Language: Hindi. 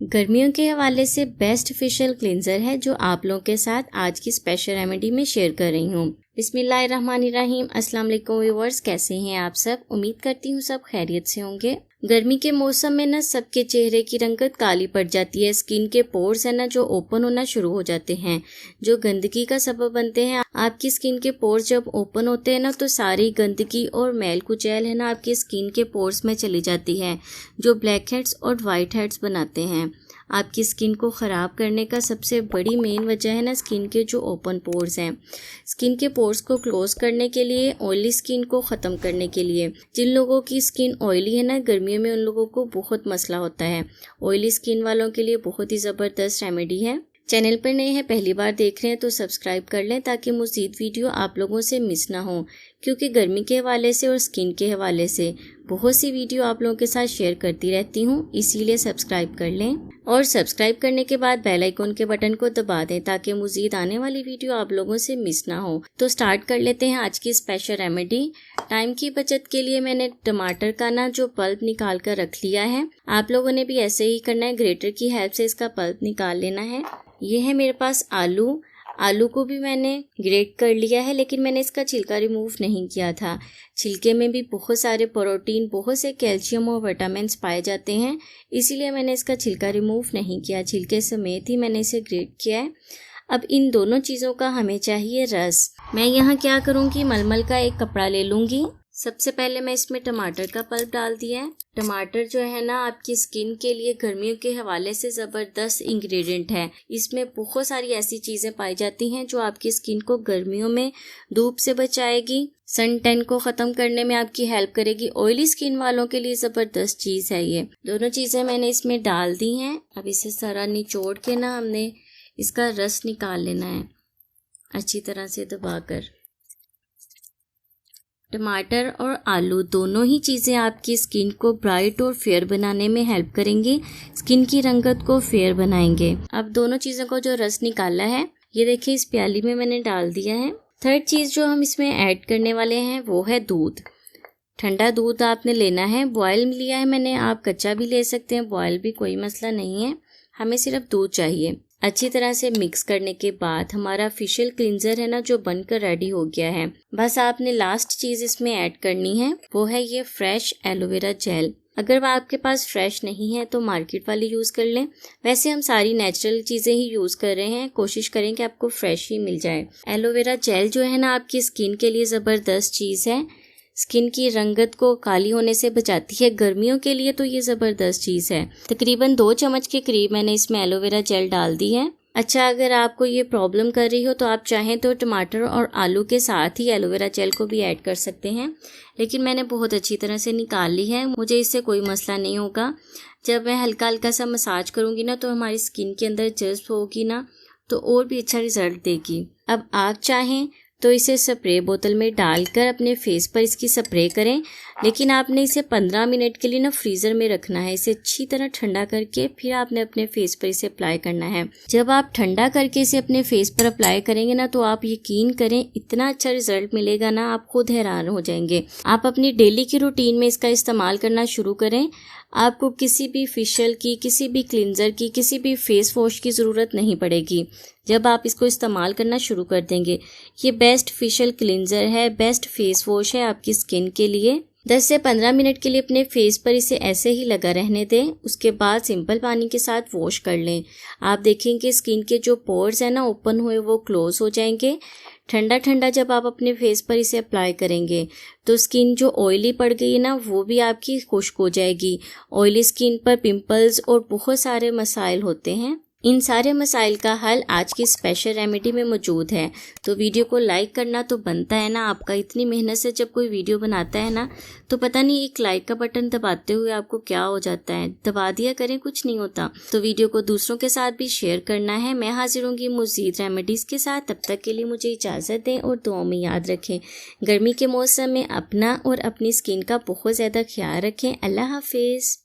गर्मियों के हवाले से बेस्ट फेशियल क्लींजर है जो आप लोगों के साथ आज की स्पेशल रेमेडी में शेयर कर रही हूँ। बिस्मिल्लाहिर्रहमानिर्रहीम। अस्सलाम वालेकुम व्यूअर्स, कैसे हैं आप सब? उम्मीद करती हूँ सब खैरियत से होंगे। गर्मी के मौसम में ना सबके चेहरे की रंगत काली पड़ जाती है। स्किन के पोर्स है ना जो ओपन होना शुरू हो जाते हैं, जो गंदगी का सबब बनते हैं। आपकी स्किन के पोर्स जब ओपन होते हैं ना तो सारी गंदगी और मैल कुचैल है ना आपकी स्किन के पोर्स में चली जाती है, जो ब्लैक हेड्स और वाइट हेड्स बनाते हैं। आपकी स्किन को ख़राब करने का सबसे बड़ी मेन वजह है ना स्किन के जो ओपन पोर्स हैं। स्किन के पोर्स को क्लोज करने के लिए, ऑयली स्किन को ख़त्म करने के लिए, जिन लोगों की स्किन ऑयली है ना गर्मियों में उन लोगों को बहुत मसला होता है। ऑयली स्किन वालों के लिए बहुत ही ज़बरदस्त रेमेडी है। चैनल पर नए हैं, पहली बार देख रहे हैं तो सब्सक्राइब कर लें ताकि मज़ीद वीडियो आप लोगों से मिस ना हो, क्योंकि गर्मी के हवाले से और स्किन के हवाले से बहुत सी वीडियो आप लोगों के साथ शेयर करती रहती हूँ, इसीलिए सब्सक्राइब कर लें। और सब्सक्राइब करने के बाद बेल आइकन के बटन को दबा दें ताकि मज़ीद आने वाली वीडियो आप लोगों से मिस ना हो। तो स्टार्ट कर लेते हैं आज की स्पेशल रेमेडी। टाइम की बचत के लिए मैंने टमाटर का ना जो पल्प निकाल कर रख लिया है। आप लोगों ने भी ऐसे ही करना है, ग्रेटर की हेल्प से इसका पल्प निकाल लेना है। ये है मेरे पास आलू को भी मैंने ग्रेट कर लिया है, लेकिन मैंने इसका छिलका रिमूव नहीं किया था। छिलके में भी बहुत सारे प्रोटीन, बहुत से कैल्शियम और विटामिन्स पाए जाते हैं, इसीलिए मैंने इसका छिलका रिमूव नहीं किया। छिलके समेत ही मैंने इसे ग्रेट किया है। अब इन दोनों चीज़ों का हमें चाहिए रस। मैं यहाँ क्या करूँगी, मलमल का एक कपड़ा ले लूँगी। सबसे पहले मैं इसमें टमाटर का पल्प डाल दिया है। टमाटर जो है ना आपकी स्किन के लिए गर्मियों के हवाले से ज़बरदस्त इंग्रेडिएंट है। इसमें बहुत सारी ऐसी चीज़ें पाई जाती हैं जो आपकी स्किन को गर्मियों में धूप से बचाएगी, सन टैन को ख़त्म करने में आपकी हेल्प करेगी। ऑयली स्किन वालों के लिए ज़बरदस्त चीज़ है ये। दोनों चीज़ें मैंने इसमें डाल दी हैं। अब इसे सारा निचोड़ के ना हमने इसका रस निकाल लेना है अच्छी तरह से दबाकर। टमाटर और आलू दोनों ही चीज़ें आपकी स्किन को ब्राइट और फेयर बनाने में हेल्प करेंगी, स्किन की रंगत को फेयर बनाएंगे। अब दोनों चीज़ों को जो रस निकाला है ये देखिए इस प्याली में मैंने डाल दिया है। थर्ड चीज़ जो हम इसमें ऐड करने वाले हैं वो है दूध। ठंडा दूध आपने लेना है, बॉयल लिया है मैंने, आप कच्चा भी ले सकते हैं, बॉयल भी कोई मसला नहीं है। हमें सिर्फ दूध चाहिए। अच्छी तरह से मिक्स करने के बाद हमारा फेशियल क्लींजर है ना जो बनकर रेडी हो गया है। बस आपने लास्ट चीज़ इसमें ऐड करनी है, वो है ये फ्रेश एलोवेरा जेल। अगर आपके पास फ्रेश नहीं है तो मार्केट वाली यूज़ कर लें। वैसे हम सारी नेचुरल चीज़ें ही यूज़ कर रहे हैं, कोशिश करें कि आपको फ्रेश ही मिल जाए। एलोवेरा जेल जो है ना आपकी स्किन के लिए ज़बरदस्त चीज़ है, स्किन की रंगत को काली होने से बचाती है। गर्मियों के लिए तो ये ज़बरदस्त चीज़ है। तकरीबन 2 चम्मच के करीब मैंने इसमें एलोवेरा जेल डाल दी है। अच्छा, अगर आपको ये प्रॉब्लम कर रही हो तो आप चाहें तो टमाटर और आलू के साथ ही एलोवेरा जेल को भी ऐड कर सकते हैं, लेकिन मैंने बहुत अच्छी तरह से निकाल ली है, मुझे इससे कोई मसला नहीं होगा। जब मैं हल्का हल्का सा मसाज करूँगी ना तो हमारी स्किन के अंदर जज्ब होगी ना तो और भी अच्छा रिजल्ट देगी। अब आप चाहें तो इसे स्प्रे बोतल में डालकर अपने फेस पर इसकी स्प्रे करें, लेकिन आपने इसे 15 मिनट के लिए ना फ्रीज़र में रखना है। इसे अच्छी तरह ठंडा करके फिर आपने अपने फेस पर इसे अप्लाई करना है। जब आप ठंडा करके इसे अपने फेस पर अप्लाई करेंगे ना तो आप यकीन करें इतना अच्छा रिजल्ट मिलेगा ना, आप खुद हैरान हो जाएंगे। आप अपनी डेली की रूटीन में इसका इस्तेमाल करना शुरू करें। आपको किसी भी फेशियल की, किसी भी क्लींजर की, किसी भी फेस वॉश की ज़रूरत नहीं पड़ेगी जब आप इसको इस्तेमाल करना शुरू कर देंगे। ये बेस्ट फेशियल क्लींजर है, बेस्ट फेस वॉश है आपकी स्किन के लिए। 10 से 15 मिनट के लिए अपने फेस पर इसे ऐसे ही लगा रहने दें, उसके बाद सिंपल पानी के साथ वॉश कर लें। आप देखेंगे स्किन के जो पोर्स हैं ना ओपन हुए वो क्लोज हो जाएंगे। ठंडा ठंडा जब आप अपने फेस पर इसे अप्लाई करेंगे तो स्किन जो ऑयली पड़ गई है ना वो भी आपकी खुश्क हो जाएगी। ऑयली स्किन पर पिंपल्स और बहुत सारे मसाइल होते हैं, इन सारे मसाइल का हल आज की स्पेशल रेमेडी में मौजूद है। तो वीडियो को लाइक करना तो बनता है ना आपका। इतनी मेहनत से जब कोई वीडियो बनाता है ना तो पता नहीं एक लाइक का बटन दबाते हुए आपको क्या हो जाता है, दबा दिया करें, कुछ नहीं होता। तो वीडियो को दूसरों के साथ भी शेयर करना है। मैं हाजिर होंगी मज़ीद रेमेडीज़ के साथ, तब तक के लिए मुझे इजाज़त दें और दुआओं में याद रखें। गर्मी के मौसम में अपना और अपनी स्किन का बहुत ज़्यादा ख्याल रखें। अल्लाह हाफिज़।